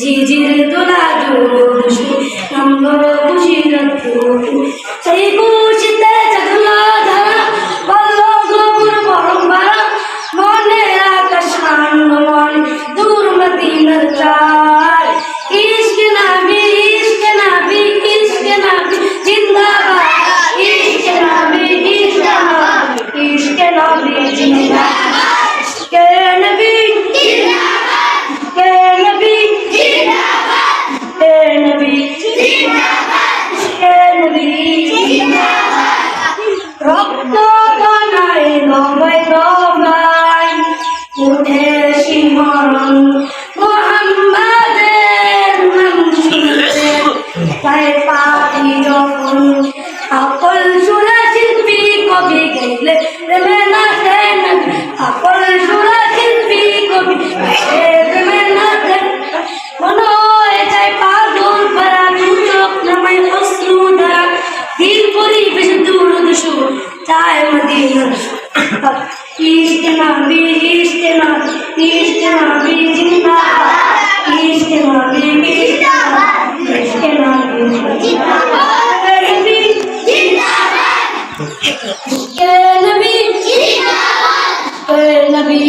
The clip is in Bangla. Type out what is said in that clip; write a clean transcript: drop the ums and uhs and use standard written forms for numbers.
জিজির দোলা দুরুশু নম্বর খুশিরত সেই খুশিতে জাগলো ধারা বলল গবুর পরম্পরা মনের আকাশ আনমন দূর মদিনার চার ইশক নবী জিন্দাবাদ ইশক নবী জিন্দাবাদ ইশক নবী রক্ত বানায় নবাই নবাই উঠে শিহরণ মুহাম্মাদের নাম শুনতে পায়ে পাখি যখন আকল সুরা শিল্পী কবি গাইলে প্রেমে নাচে আকল সুরা শিল্পী কবি প্রেমে নাচে মনে হয়ে যায় পাগল ভরা চোখ নামায় অশ্রু ধারা দিল পরিবেশ দূর দুশো চায় মদিনা ইশক নবী জিন্দাবাদ ইশক নবী জিন্দাবাদ ইশক নবী জিন্দাবাদ নবী জিন্দাবাদ নবী